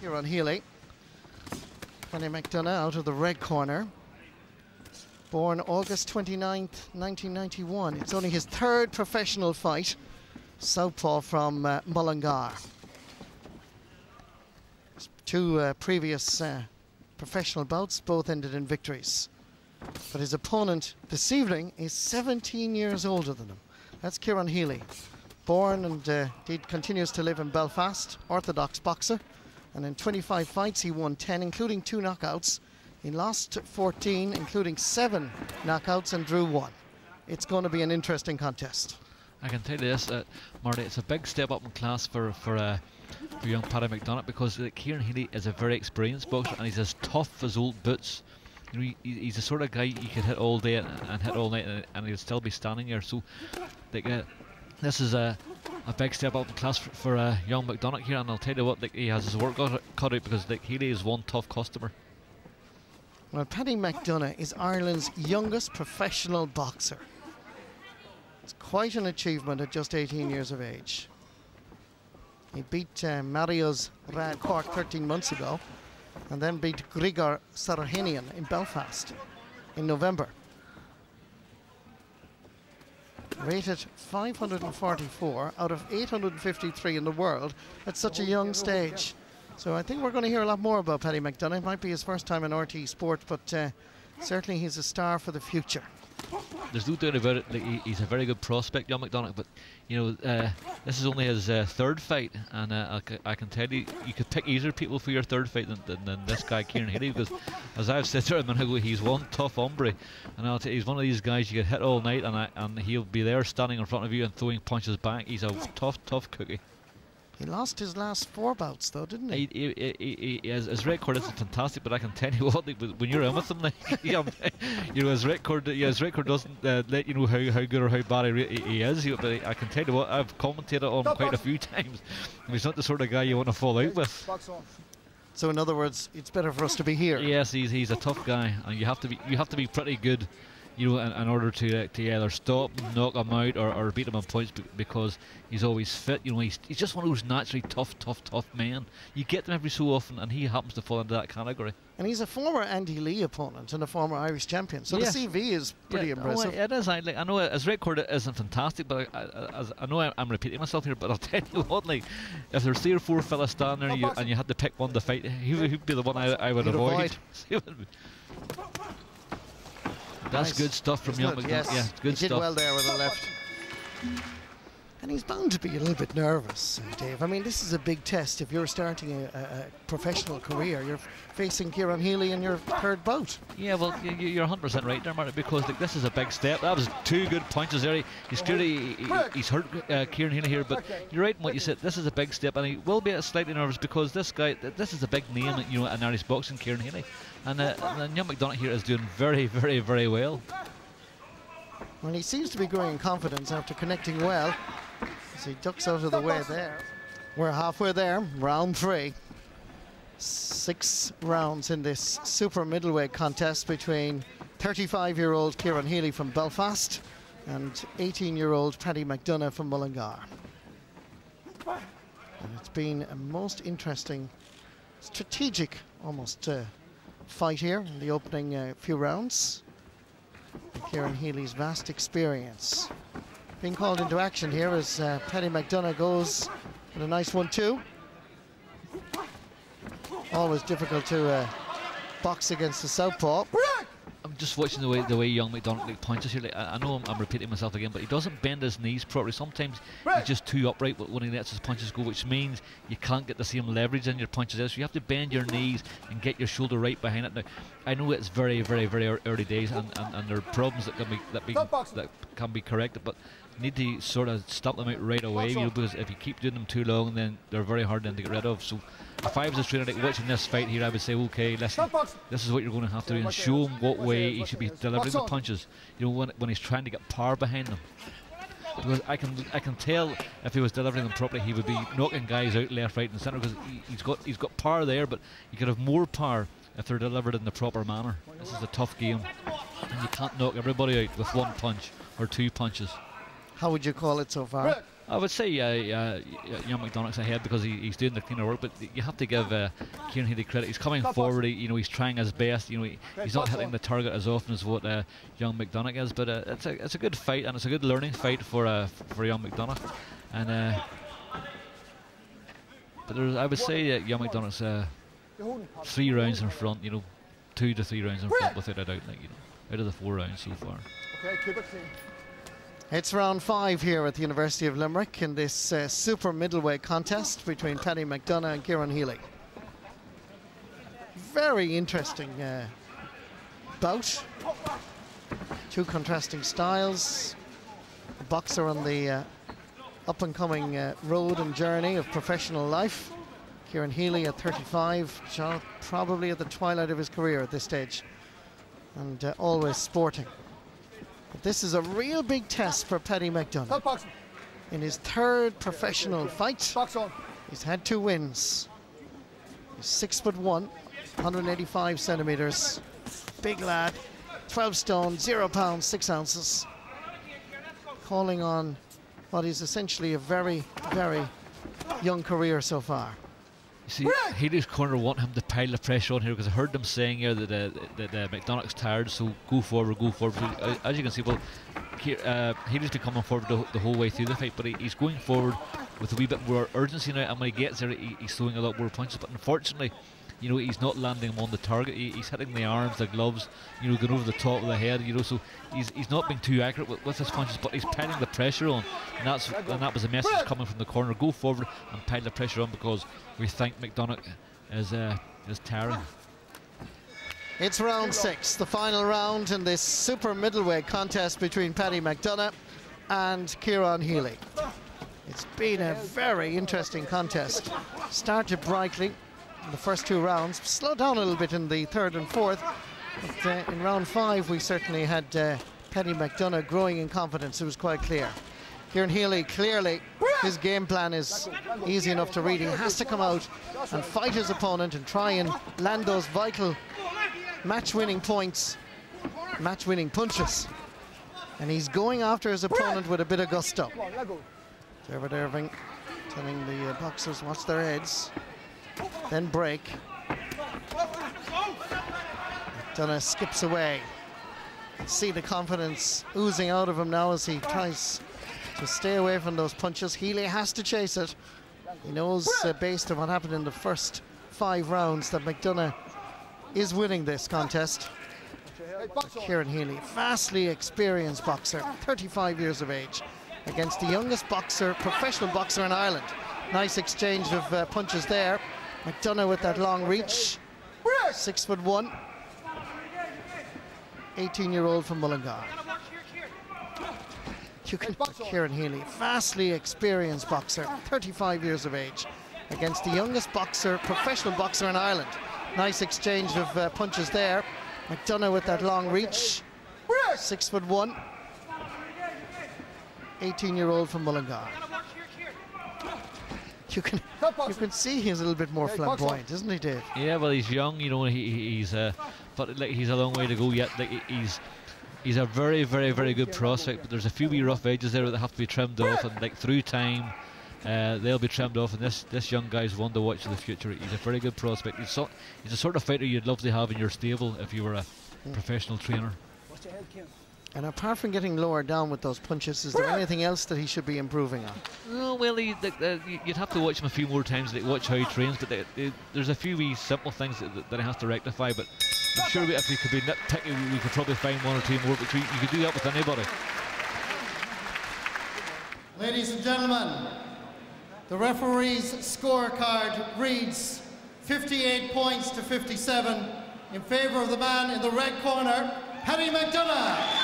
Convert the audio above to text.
Ciaran Healy. Paddy McDonagh out of the red corner. Born August 29th, 1991. It's only his third professional fight. Southpaw from Mullingar. Two previous professional bouts, both ended in victories. But his opponent this evening is 17 years older than him. That's Ciaran Healy. Born and he continues to live in Belfast, orthodox boxer. And in 25 fights he won 10, including 2 knockouts. He lost 14, including 7 knockouts, and drew 1. It's going to be an interesting contest. I can tell you this, Marty, it's a big step up in class for young Paddy McDonagh, because Ciaran Healy is a very experienced boxer and he's as tough as old boots. You know, he's the sort of guy you could hit all day and hit all night and he'll still be standing there. So this is a big step up in class for young McDonagh here, and I'll tell you what, he has his work cut out, because Healy is one tough customer. Well, Paddy McDonagh is Ireland's youngest professional boxer. It's quite an achievement at just 18 years of age. He beat Mario's Rad Cork 13 months ago, and then beat Grigor Sarahinian in Belfast in November. Rated 544 out of 853 in the world at such a young stage. So I think we're going to hear a lot more about Paddy McDonagh. It might be his first time in RT Sport, but certainly he's a star for the future. There's no doubt about it. He's a very good prospect, young McDonagh, but you know, this is only his third fight, and I can tell you, you could pick easier people for your third fight than this guy, Ciaran Healy, because as I've said to him, he's one tough hombre, and I'll tell you, he's one of these guys you could hit all night, and he'll be there standing in front of you and throwing punches back. He's a tough cookie. He lost his last 4 bouts, though, didn't he? His record isn't fantastic, but I can tell you what, when you're in with him, you know, his record doesn't let you know how good or how bad he is. But I can tell you what, I've commentated on him quite a few times. He's not the sort of guy you want to fall out with. So, in other words, it's better for us to be here. Yes, he's a tough guy, and you have to be pretty good, you know, in order to either stop, knock him out, or beat him on points, because he's always fit. You know, he's just one of those naturally tough men. You get them every so often, and he happens to fall into that category. And he's a former Andy Lee opponent and a former Irish champion, so yes, the CV is pretty impressive. It is. I know his record isn't fantastic, but I know I'm repeating myself here, but I'll tell you what, like, if there's 3 or 4 fellas standing there and you had to pick one to fight, he'd be the one I would avoid. That's nice. Good stuff from young McDonagh. Yes. Yeah, good he did stuff. Well there with the left. And he's bound to be a little bit nervous, Dave. I mean, this is a big test. If you're starting a professional career, you're facing Ciaran Healy in your third bout. Yeah, well, you're 100% right there, Martin, because like, this is a big step. That was 2 good punches there. He's clearly he's hurt Ciaran Healy here, but you're right in what you said. This is a big step, and he will be slightly nervous, because this guy, this is a big name, you know, in Irish boxing, Ciaran Healy, and young McDonagh here is doing very well. Well, he seems to be growing in confidence after connecting well. As he ducks out of the way there. We're halfway there, round 3. 6 rounds in this super middleweight contest between 35-year-old Ciaran Healy from Belfast and 18-year-old Paddy McDonagh from Mullingar. And it's been a most interesting, strategic almost fight here in the opening few rounds. Ciaran Healy's vast experience being called into action here as Paddy McDonagh goes with a nice 1-2. Always difficult to box against the southpaw. I'm just watching the way young McDonagh punches here. Like, I know I'm repeating myself again, but he doesn't bend his knees properly. Sometimes he's just too upright when he lets his punches go, which means you can't get the same leverage in your punches. So you have to bend your knees and get your shoulder right behind it. Now, I know it's very early days, and there are problems that can be corrected, but you need to sort of stop them out right away, you know, because if you keep doing them too long, then they're very hard then to get rid of. So if I was a trainer like watching this fight here, I would say, okay, listen, this is what you're going to have to do, and show him what way he should be delivering the punches, you know, when he's trying to get power behind them. Because I can tell if he was delivering them properly, he would be knocking guys out left, right and centre, because he's got power there, but he could have more power if they're delivered in the proper manner. This is a tough game, and you can't knock everybody out with 1 punch or 2 punches. How would you call it so far? I would say Ciaran McDonagh's ahead because he's doing the cleaner work, but you have to give Ciaran Healy credit. He's coming forward. He's trying his best. He's not hitting the target as often as what young McDonagh is, but it's a good fight, and it's a good learning fight for young McDonagh. And but I would say that young McDonagh's 3 rounds in front. 2 to 3 rounds in front without a doubt. Out of the 4 rounds so far. Okay, keep it clean. It's round 5 here at the University of Limerick in this super middleweight contest between Paddy McDonagh and Ciaran Healy. Very interesting bout. 2 contrasting styles. A boxer on the up-and-coming road and journey of professional life. Ciaran Healy at 35, probably at the twilight of his career at this stage, and always sporting. But this is a real big test for Paddy McDonagh. In his 3rd professional fight, he's had 2 wins. He's 6'1", 185 centimeters, big lad, 12 stone, 0 pounds, 6 ounces. Calling on what is essentially a very, very young career so far. You see, Healy's corner want him to pile the pressure on here, because I heard them saying here that McDonagh's tired, so go forward, go forward. So, as you can see, well, Healy's been coming forward the whole way through the fight, but he's going forward with a wee bit more urgency now, and when he gets there, he's throwing a lot more punches. But unfortunately, he's not landing them on the target. He's hitting the arms, the gloves, going over the top of the head, so he's not being too accurate with his punches, but he's piling the pressure on, and that was a message coming from the corner. Go forward and pile the pressure on, because we think McDonagh is tiring. It's round 6, the final round in this super middleweight contest between Paddy McDonagh and Ciaran Healy. It's been a very interesting contest. Started brightly in the first 2 rounds, slowed down a little bit in the 3rd and 4th, but in round 5 we certainly had Paddy McDonagh growing in confidence. It was quite clear. Ciaran Healy, clearly his game plan is easy enough to read. He has to come out and fight his opponent and try and land those vital match-winning points, match-winning punches, and he's going after his opponent with a bit of gusto. Dermot Irving telling the boxers watch their heads, then break. McDonagh skips away. See the confidence oozing out of him now as he tries to stay away from those punches. Healy has to chase it. He knows, based on what happened in the first 5 rounds, that McDonagh is winning this contest. Ciaran Healy, vastly experienced boxer, 35 years of age, against the youngest boxer, professional boxer in Ireland. Nice exchange of punches there. McDonagh with that long reach, 6'1", 18-year-old from Mullingar. Ciaran Healy, vastly experienced boxer, 35 years of age, against the youngest boxer, professional boxer in Ireland. Nice exchange of punches there. McDonagh with that long reach, 6'1", 18-year-old from Mullingar. You can see he's a little bit more flamboyant, isn't he, Dave? Yeah, well, he's young, he's but he's a long way to go yet. He's a very, very, very good prospect, but there's a few wee rough edges there that have to be trimmed off, and through time they'll be trimmed off, and this young guy's one to watch in the future. He's a very good prospect. He's the sort of fighter you'd love to have in your stable if you were a professional trainer. And apart from getting lower down with those punches, is there anything else that he should be improving on? Oh, well, you'd have to watch him a few more times, watch how he trains, but there's a few wee simple things that he has to rectify, but I'm sure if we could be nitpicky, we could probably find 1 or 2 more, but you could do that with anybody. Ladies and gentlemen, the referee's scorecard reads 58 points to 57 in favour of the man in the red corner, Paddy McDonagh.